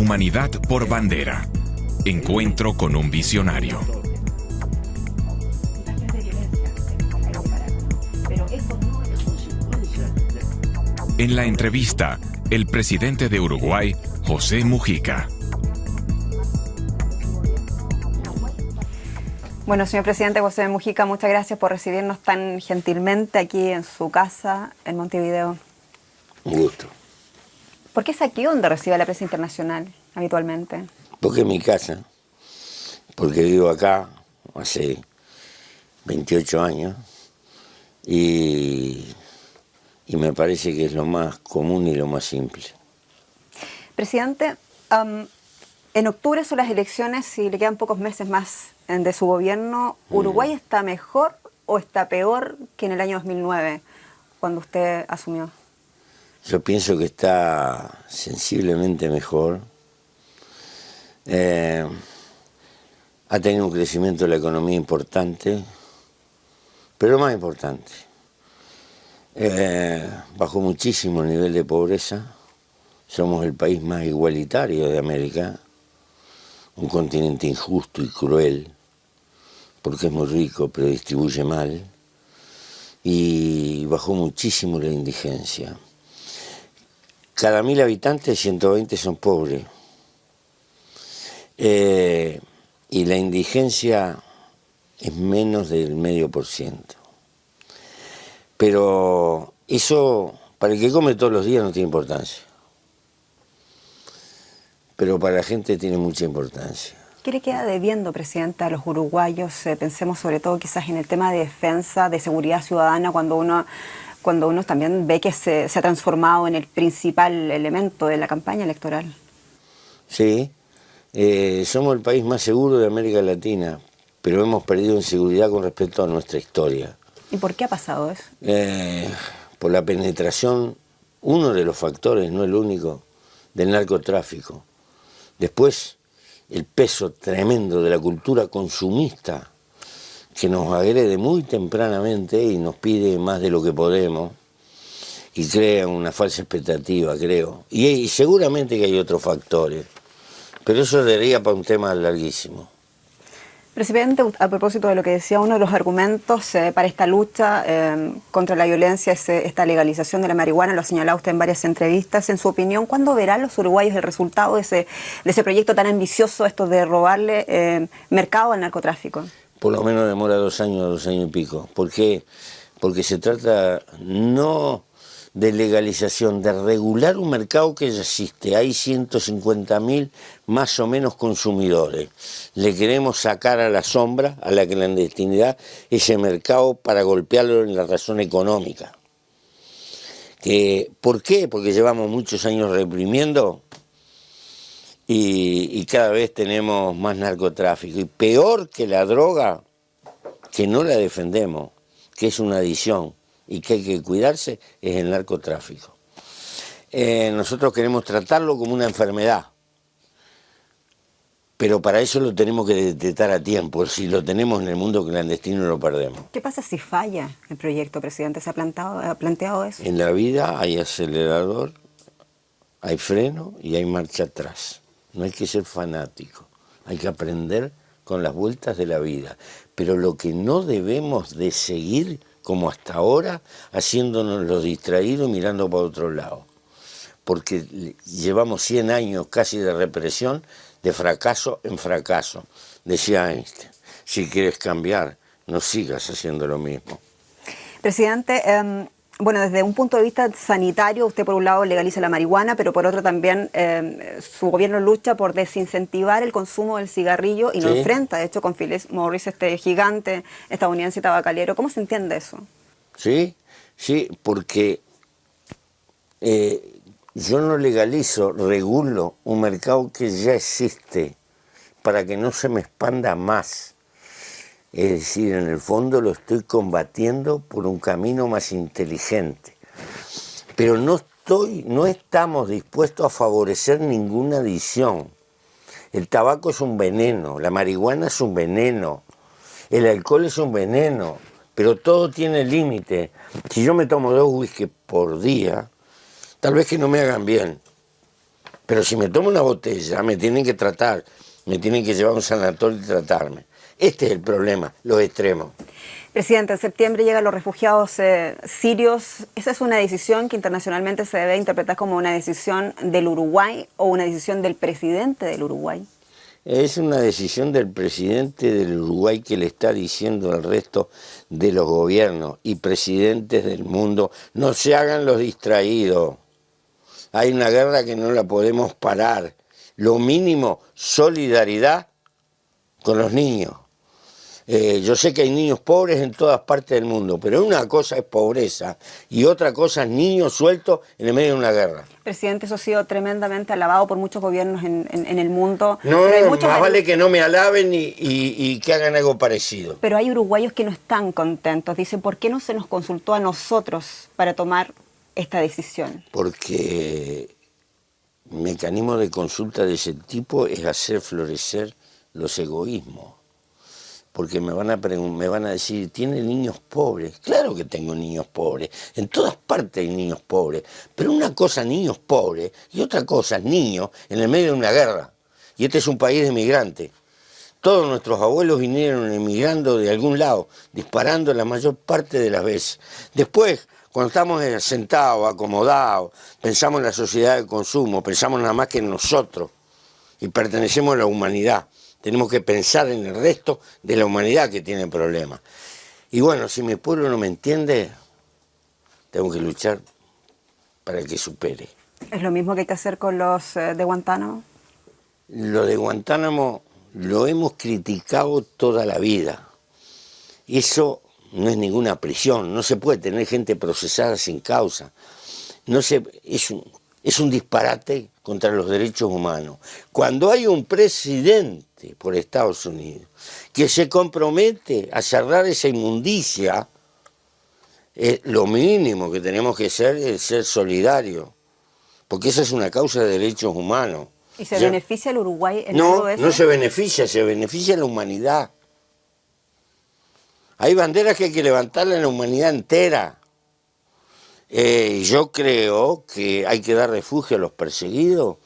Humanidad por bandera. Encuentro con un visionario. En la entrevista, el presidente de Uruguay, José Mujica. Bueno, señor presidente José Mujica, muchas gracias por recibirnos tan gentilmente aquí en su casa en Montevideo. Un gusto. ¿Por qué es aquí donde recibe la prensa internacional habitualmente? Porque es mi casa, porque vivo acá hace 28 años y me parece que es lo más común y lo más simple. Presidente, en octubre son las elecciones y le quedan pocos meses más de su gobierno. ¿Uruguay está mejor o está peor que en el año 2009, cuando usted asumió? Yo pienso que está sensiblemente mejor. Ha tenido un crecimiento de la economía importante, pero lo más importante, bajó muchísimo el nivel de pobreza. Somos el país más igualitario de América, un continente injusto y cruel, porque es muy rico pero distribuye mal, y bajó muchísimo la indigencia. Cada 1000 habitantes, 120 son pobres. Y la indigencia es menos del 0,5%. Pero eso, para el que come todos los días, no tiene importancia. Pero para la gente tiene mucha importancia. ¿Qué le queda debiendo, presidente, a los uruguayos? Pensemos sobre todo quizás en el tema de defensa, de seguridad ciudadana, cuando uno también ve que se ha transformado en el principal elemento de la campaña electoral. Sí, somos el país más seguro de América Latina, pero hemos perdido en seguridad con respecto a nuestra historia. ¿Y por qué ha pasado eso? Por la penetración, uno de los factores, no el único, del narcotráfico. Después, el peso tremendo de la cultura consumista, que nos agrede muy tempranamente y nos pide más de lo que podemos y crea una falsa expectativa, creo. Y seguramente que hay otros factores, pero eso daría para un tema larguísimo. Presidente, a propósito de lo que decía, uno de los argumentos para esta lucha contra la violencia es esta legalización de la marihuana, lo ha señalado usted en varias entrevistas. En su opinión, ¿cuándo verán los uruguayos el resultado de ese proyecto tan ambicioso, esto de robarle mercado al narcotráfico? Por lo menos demora 2 años, 2 años y pico. ¿Por qué? Porque se trata no de legalización, de regular un mercado que ya existe. Hay 150.000 más o menos consumidores. Le queremos sacar a la sombra, a la clandestinidad, ese mercado para golpearlo en la razón económica. ¿Por qué? Porque llevamos muchos años reprimiendo y cada vez tenemos más narcotráfico. Y peor que la droga, que no la defendemos, que es una adicción y que hay que cuidarse, es el narcotráfico. Nosotros queremos tratarlo como una enfermedad, pero para eso lo tenemos que detectar a tiempo. Si lo tenemos en el mundo clandestino, lo perdemos. ¿Qué pasa si falla el proyecto, presidente? ¿Se ha planteado eso? En la vida hay acelerador, hay freno y hay marcha atrás. No hay que ser fanático, hay que aprender con las vueltas de la vida. Pero lo que no debemos de seguir, como hasta ahora, haciéndonos los distraídos mirando para otro lado. Porque llevamos 100 años casi de represión, de fracaso en fracaso. Decía Einstein, si quieres cambiar, no sigas haciendo lo mismo. Presidente, bueno, desde un punto de vista sanitario, usted por un lado legaliza la marihuana, pero por otro también su gobierno lucha por desincentivar el consumo del cigarrillo y lo enfrenta, de hecho, con Philip Morris, este gigante estadounidense tabacalero. ¿Cómo se entiende eso? Sí, porque yo no legalizo, regulo un mercado que ya existe para que no se me expanda más. Es decir, en el fondo lo estoy combatiendo por un camino más inteligente. Pero no estamos dispuestos a favorecer ninguna adicción. El tabaco es un veneno, la marihuana es un veneno, el alcohol es un veneno, pero todo tiene límite. Si yo me tomo 2 whisky por día, tal vez que no me hagan bien, Pero si me tomo una botella, me tienen que tratar, me tienen que llevar a un sanatorio y tratarme. Este es el problema, los extremos. Presidente, en septiembre llegan los refugiados sirios. ¿Esa es una decisión que internacionalmente se debe interpretar como una decisión del Uruguay o una decisión del presidente del Uruguay? Es una decisión del presidente del Uruguay que le está diciendo al resto de los gobiernos y presidentes del mundo: no se hagan los distraídos. Hay una guerra que no la podemos parar. Lo mínimo, solidaridad con los niños. Yo sé que hay niños pobres en todas partes del mundo, pero una cosa es pobreza y otra cosa es niños sueltos en el medio de una guerra. Presidente, eso ha sido tremendamente alabado por muchos gobiernos en el mundo. No, pero hay muchos... más vale que no me alaben y que hagan algo parecido. Pero hay uruguayos que no están contentos. Dicen, ¿por qué no se nos consultó a nosotros para tomar esta decisión? Porque mecanismo de consulta de ese tipo es hacer florecer los egoísmos. Porque me van a decir, ¿tiene niños pobres? Claro que tengo niños pobres, en todas partes hay niños pobres, pero una cosa niños pobres y otra cosa niños en el medio de una guerra. Y este es un país de migrantes. Todos nuestros abuelos vinieron emigrando de algún lado, disparando la mayor parte de las veces. Después, cuando estamos sentados, acomodados, pensamos en la sociedad de consumo, pensamos nada más que en nosotros y pertenecemos a la humanidad. Tenemos que pensar en el resto de la humanidad que tiene problemas. Y bueno, si mi pueblo no me entiende, tengo que luchar para que supere. ¿Es lo mismo que hay que hacer con los de Guantánamo? Lo de Guantánamo lo hemos criticado toda la vida. Eso no es ninguna prisión, no se puede tener gente procesada sin causa. Es un disparate contra los derechos humanos. Cuando hay un presidente por Estados Unidos que se compromete a cerrar esa inmundicia, lo mínimo que tenemos que hacer es ser solidarios, porque esa es una causa de derechos humanos. ¿Y se beneficia el Uruguay en algo de eso? No se beneficia la humanidad. Hay banderas que hay que levantarla en la humanidad entera. Yo creo que hay que dar refugio a los perseguidos,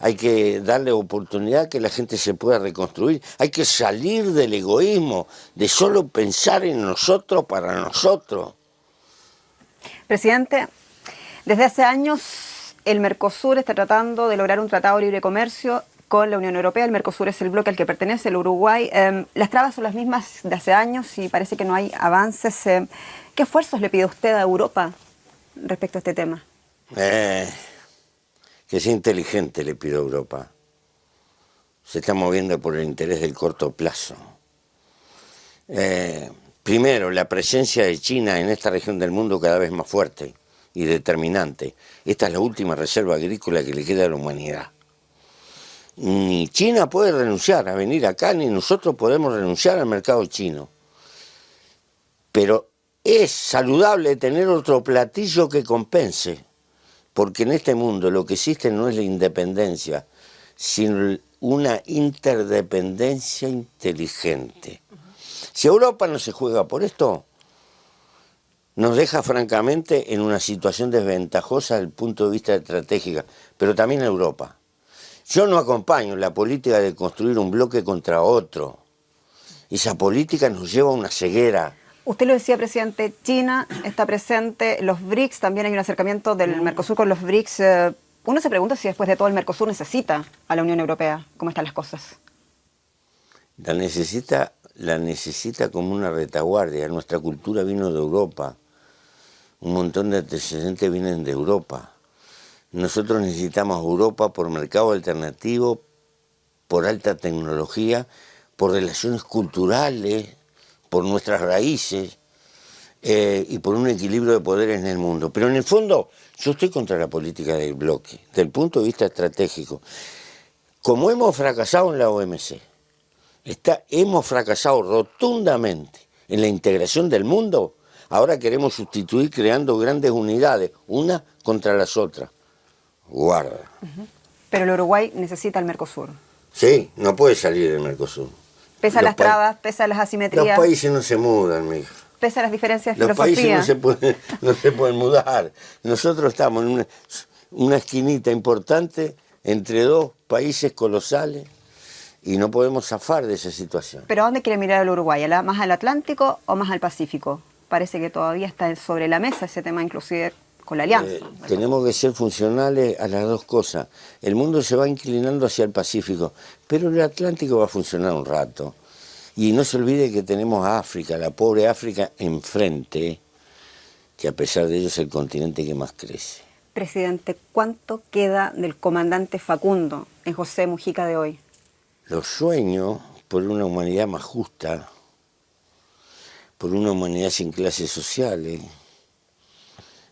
hay que darle oportunidad que la gente se pueda reconstruir, hay que salir del egoísmo, de solo pensar en nosotros para nosotros. Presidente, desde hace años el Mercosur está tratando de lograr un tratado de libre comercio con la Unión Europea. El Mercosur es el bloque al que pertenece el Uruguay. Las trabas son las mismas de hace años y parece que no hay avances. ¿Qué esfuerzos le pide usted a Europa respecto a este tema? Que sea inteligente, le pido a Europa. Se está moviendo por el interés del corto plazo. Primero, la presencia de China en esta región del mundo cada vez más fuerte y determinante. Esta es la última reserva agrícola que le queda a la humanidad. Ni China puede renunciar a venir acá, ni nosotros podemos renunciar al mercado chino. Pero es saludable tener otro platillo que compense, porque en este mundo lo que existe no es la independencia, sino una interdependencia inteligente. Si Europa no se juega por esto, nos deja francamente en una situación desventajosa desde el punto de vista estratégico, pero también Europa. Yo no acompaño la política de construir un bloque contra otro. Esa política nos lleva a una ceguera. Usted lo decía, presidente, China está presente, los BRICS, también hay un acercamiento del Mercosur con los BRICS. Uno se pregunta si después de todo el Mercosur necesita a la Unión Europea. ¿Cómo están las cosas? La necesita como una retaguardia. Nuestra cultura vino de Europa. Un montón de antecedentes vienen de Europa. Nosotros necesitamos Europa por mercado alternativo, por alta tecnología, por relaciones culturales, por nuestras raíces y por un equilibrio de poderes en el mundo. Pero en el fondo yo estoy contra la política del bloque, desde el punto de vista estratégico. Como hemos fracasado en la OMC, hemos fracasado rotundamente en la integración del mundo, ahora queremos sustituir creando grandes unidades, una contra las otras. Guarda. Pero el Uruguay necesita el Mercosur. Sí, no puede salir del Mercosur. Pese a las trabas, pese a las asimetrías. Los países no se mudan, mi hija. Pese a las diferencias de Los filosofía. países no se pueden mudar. Nosotros estamos en una esquinita importante entre dos países colosales y no podemos zafar de esa situación. ¿Pero a dónde quiere mirar el Uruguay? ¿Más al Atlántico o más al Pacífico? Parece que todavía está sobre la mesa ese tema, inclusive con la alianza. Tenemos que ser funcionales a las dos cosas. El mundo se va inclinando hacia el Pacífico, pero el Atlántico va a funcionar un rato. Y no se olvide que tenemos a África, la pobre África enfrente, que a pesar de ello es el continente que más crece. Presidente, ¿cuánto queda del comandante Facundo en José Mujica de hoy? Los sueños por una humanidad más justa, por una humanidad sin clases sociales,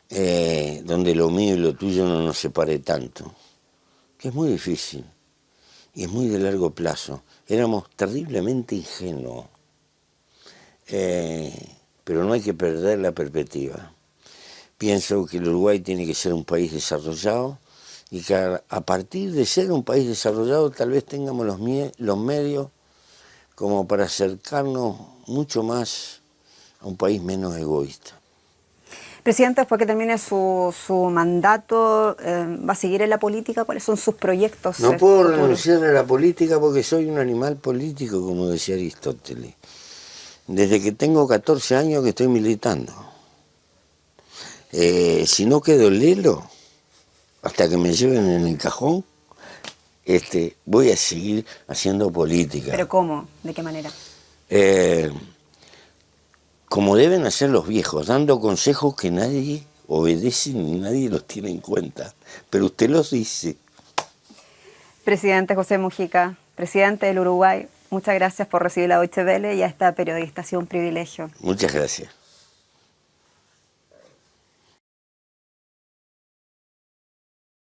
donde lo mío y lo tuyo no nos separe tanto, que es muy difícil y es muy de largo plazo. Éramos terriblemente ingenuos, pero no hay que perder la perspectiva. Pienso que el Uruguay tiene que ser un país desarrollado y que a partir de ser un país desarrollado tal vez tengamos los medios como para acercarnos mucho más a un país menos egoísta. Presidente, después que termine su mandato, ¿va a seguir en la política? ¿Cuáles son sus proyectos? No puedo renunciar a la política porque soy un animal político, como decía Aristóteles. Desde que tengo 14 años que estoy militando. Si no quedo lelo, hasta que me lleven en el cajón, voy a seguir haciendo política. ¿Pero cómo? ¿De qué manera? Como deben hacer los viejos, dando consejos que nadie obedece ni nadie los tiene en cuenta. Pero usted los dice. Presidente José Mujica, presidente del Uruguay, muchas gracias por recibir la Deutsche Welle y a esta periodista. Ha sido un privilegio. Muchas gracias.